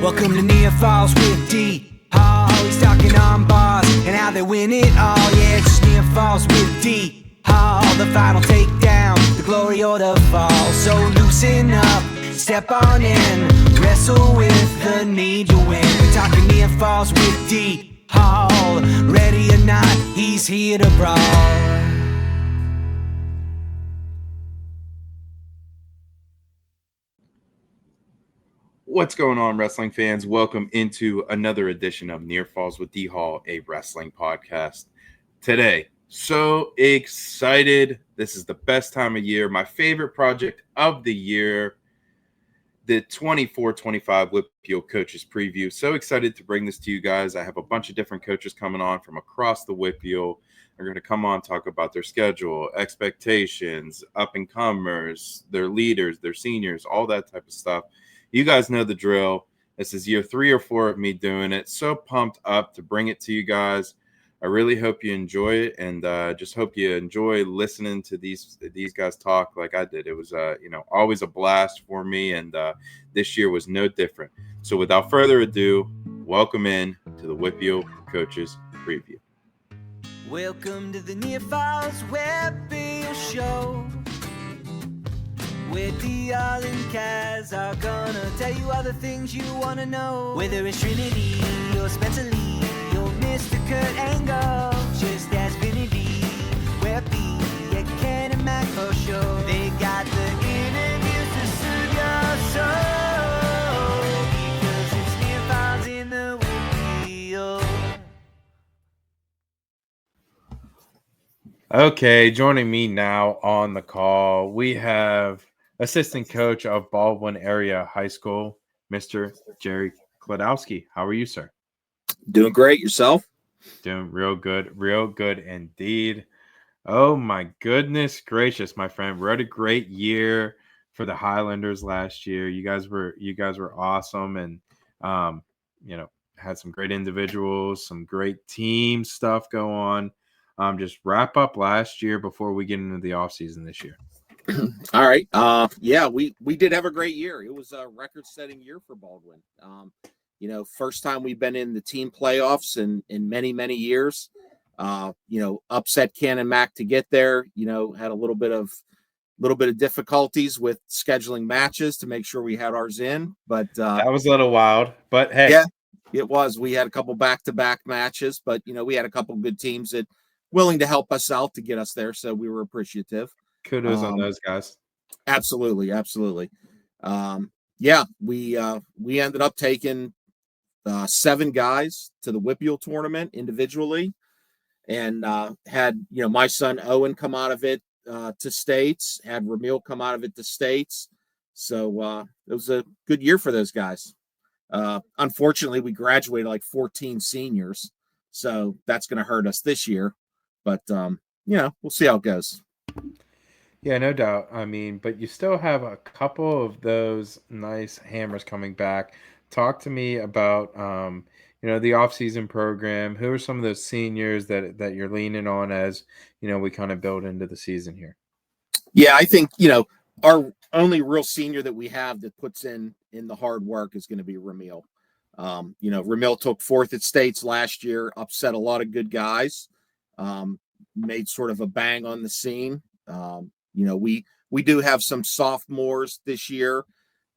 Welcome to Near Falls with D. Hall. He's talking on bars and how they win it all. Yeah, it's just Near Falls with D. Hall. The final takedown, the glory or the fall. So loosen up, step on in, wrestle with the need to win. We're talking Near Falls with D. Hall. Ready or not, he's here to brawl. What's going on, wrestling fans? Welcome into another edition of Near Falls with D Hall, a wrestling podcast. Today, so excited. This is the best time of year. My favorite project of the year, the 24-25 WPIAL Coaches Preview. So excited to bring this to you guys. I have a bunch of different coaches coming on from across the WPIAL. They're going to come on, talk about their schedule, expectations, up-and-comers, their leaders, their seniors, all that type of stuff. You guys know the drill. This is year 3 or 4 of me doing it. So pumped up to bring it to you guys. I really hope you enjoy it, and just hope you enjoy listening to these guys talk like I did. It was always a blast for me, and this year was no different. So without further ado, welcome in to the WPIAL Coaches Preview. Welcome to the Near Falls WPIAL Show, where D.R. and Kaz are gonna tell you all the things you wanna know. Whether it's Trinity or Spencer Lee or Mr. Kurt Angle, just ask Vinity, WPIAL, yeah, Ken and Mac for sure. They got the interviews to soothe your soul, because it's Near Falls in the WPIAL. Okay, joining me now on the call, we have assistant coach of Baldwin Area High School, Mr. Jerry Kladowski. How are you, sir? Doing great. Yourself? Doing real good indeed. Oh my goodness gracious, my friend. We had a great year for the Highlanders last year. You guys were awesome, and had some great individuals, some great team stuff go on. Just wrap up last year before we get into the offseason this year. All right. We did have a great year. It was a record-setting year for Baldwin. First time we've been in the team playoffs in many, many years. Upset Ken and Mac to get there. Had a little bit of difficulties with scheduling matches to make sure we had ours in. But that was a little wild. But hey, yeah, it was. We had a couple back-to-back matches, but we had a couple good teams that willing to help us out to get us there. So we were appreciative. Kudos on those guys. Absolutely. We ended up taking 7 guys to the WPIAL tournament individually, and had my son Owen come out of it to states, had Ramil come out of it to states. So it was a good year for those guys. Unfortunately, we graduated like 14 seniors, so that's going to hurt us this year. But we'll see how it goes. Yeah, no doubt. I mean, but you still have a couple of those nice hammers coming back. Talk to me about, the offseason program. Who are some of those seniors that you're leaning on as, we kind of build into the season here? Yeah, I think, our only real senior that we have that puts in the hard work is going to be Ramil. Ramil took 4th at states last year, upset a lot of good guys, made sort of a bang on the scene. We do have some sophomores this year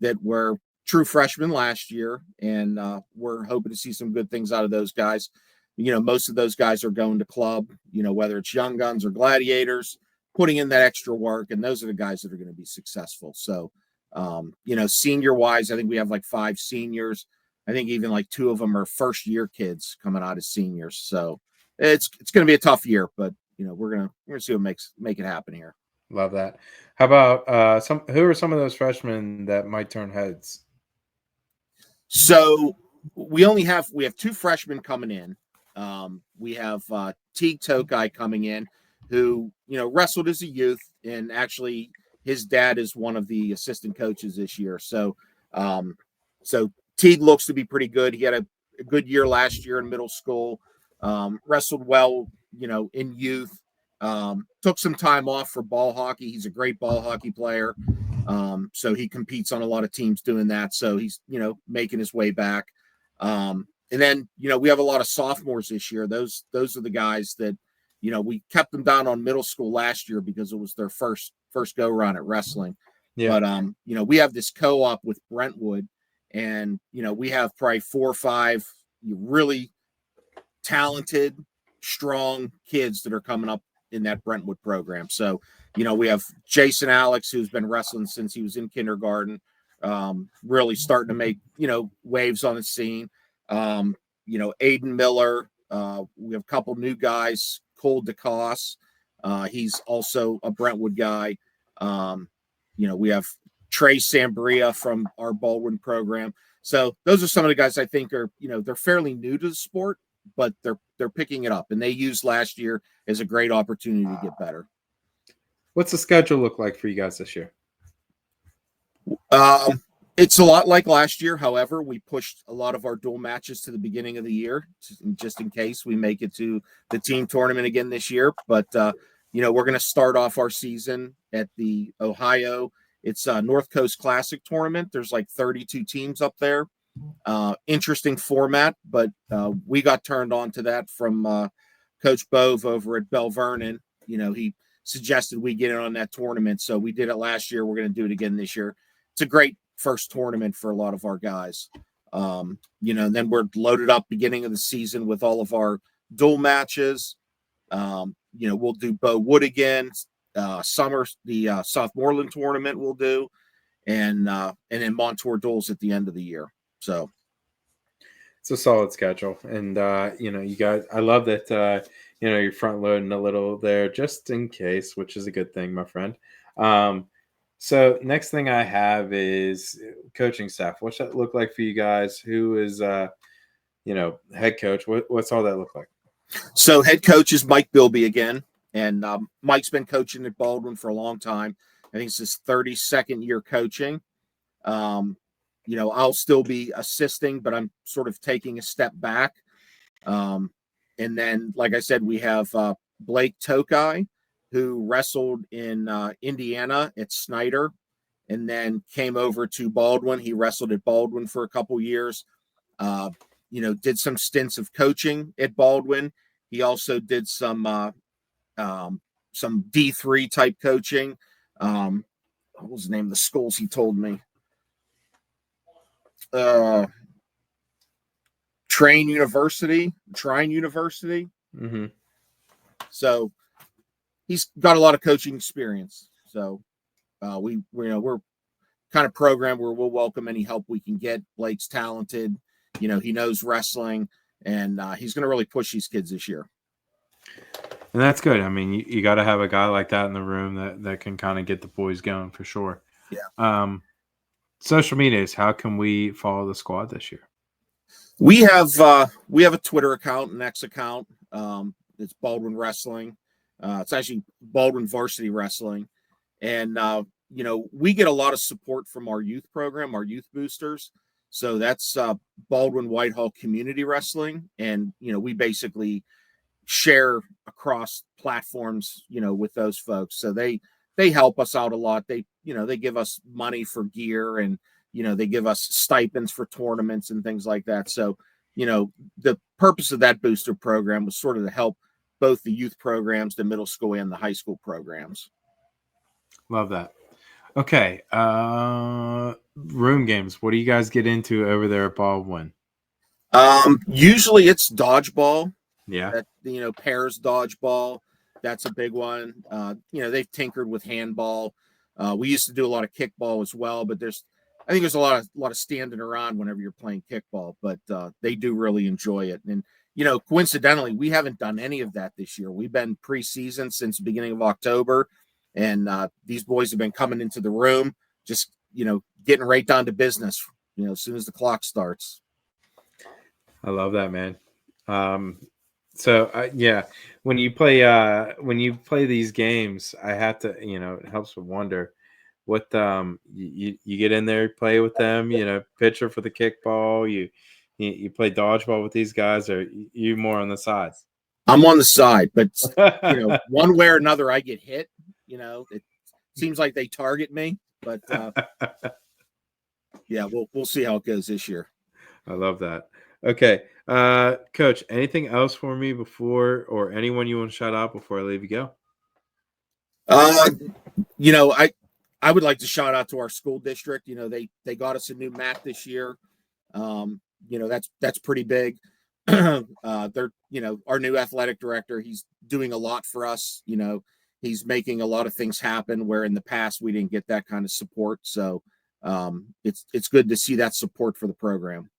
that were true freshmen last year, and we're hoping to see some good things out of those guys. Most of those guys are going to club, whether it's Young Guns or Gladiators, putting in that extra work, and those are the guys that are going to be successful. So, senior-wise, I think we have like 5 seniors. I think even like 2 of them are first-year kids coming out as seniors. So it's going to be a tough year, but we're gonna see what make it happen here. Love that. How about who are some of those freshmen that might turn heads? So we have 2 freshmen coming in. We have Teague Tokai coming in, who wrestled as a youth, and actually his dad is one of the assistant coaches this year. So Teague looks to be pretty good. He had a good year last year in middle school. Wrestled well, in youth. Took some time off for ball hockey. He's a great ball hockey player. So he competes on a lot of teams doing that. So he's, making his way back. And then, we have a lot of sophomores this year. Those are the guys that, we kept them down on middle school last year because it was their first go round at wrestling. Yeah. But, we have this co-op with Brentwood, and, we have probably 4 or 5 really talented, strong kids that are coming up in that Brentwood program. So, we have Jason Alex, who's been wrestling since he was in kindergarten, really starting to make, waves on the scene. Aiden Miller. We have a couple new guys, Cole DeCoste. He's also a Brentwood guy. We have Trey Sambria from our Baldwin program. So those are some of the guys I think are, they're fairly new to the sport, but they're picking it up, and they used last year as a great opportunity to get better. What's the schedule look like for you guys this year? It's a lot like last year. However, we pushed a lot of our dual matches to the beginning of the year, just in case we make it to the team tournament again this year. But, we're going to start off our season at the Ohio. It's a North Coast Classic tournament. There's like 32 teams up there. Interesting format, but we got turned on to that from Coach Bove over at Bell Vernon. He suggested we get in on that tournament. So we did it last year. We're going to do it again this year. It's a great first tournament for a lot of our guys. And then we're loaded up beginning of the season with all of our dual matches. We'll do Bo Wood again. Summer, the Southmoreland tournament we'll do. And then Montour duels at the end of the year. So it's a solid schedule. And, you guys, I love that, you're front loading a little there just in case, which is a good thing, my friend. So next thing I have is coaching staff. What's that look like for you guys? Who is, head coach? What's all that look like? So head coach is Mike Bilby again. And Mike's been coaching at Baldwin for a long time. I think it's his 32nd year coaching. I'll still be assisting, but I'm sort of taking a step back. And then, like I said, we have Blake Tokai, who wrestled in Indiana at Snyder and then came over to Baldwin. He wrestled at Baldwin for a couple years, did some stints of coaching at Baldwin. He also did some D3 type coaching. What was the name of the schools he told me? Trine University. Mm-hmm. So he's got a lot of coaching experience. So we're kind of programmed where we'll welcome any help we can get. Blake's talented. He knows wrestling, and he's going to really push these kids this year. And that's good. I mean, you got to have a guy like that in the room that can kind of get the boys going for sure. Yeah. Social medias. How can we follow the squad this year? We have a Twitter account, an X account. It's Baldwin Wrestling. It's actually Baldwin Varsity Wrestling. And, we get a lot of support from our youth program, our youth boosters. So that's Baldwin Whitehall Community Wrestling. And, we basically share across platforms, with those folks. So they help us out a lot. They give us money for gear, and, they give us stipends for tournaments and things like that. So, the purpose of that booster program was sort of to help both the youth programs, the middle school and the high school programs. Love that. Okay. Room games. What do you guys get into over there at Baldwin? Usually it's dodgeball. Yeah. Pairs dodgeball. That's a big one. They've tinkered with handball. We used to do a lot of kickball as well, but I think there's a lot of standing around whenever you're playing kickball, but they do really enjoy it. And, coincidentally, we haven't done any of that this year. We've been preseason since the beginning of October, and these boys have been coming into the room, just, getting right down to business, as soon as the clock starts. I love that, man. So when you play these games, I have to, it helps to wonder what you get in there, play with them, pitcher for the kickball, you play dodgeball with these guys, or you more on the sides? I'm on the side, but one way or another I get hit. It seems like they target me. But yeah, we'll see how it goes this year. I love that. Okay. Coach, anything else for me before, or anyone you want to shout out before I leave you go? I would like to shout out to our school district. They got us a new mat this year. That's pretty big. They're, our new athletic director, he's doing a lot for us. He's making a lot of things happen where in the past we didn't get that kind of support. So it's good to see that support for the program.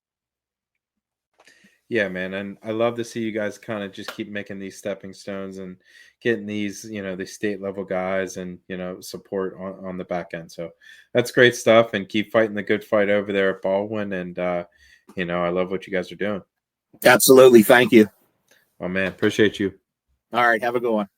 Yeah, man. And I love to see you guys kind of just keep making these stepping stones and getting these, these state level guys and, support on the back end. So that's great stuff, and keep fighting the good fight over there at Baldwin. And, I love what you guys are doing. Absolutely. Thank you. Oh man, appreciate you. All right. Have a good one.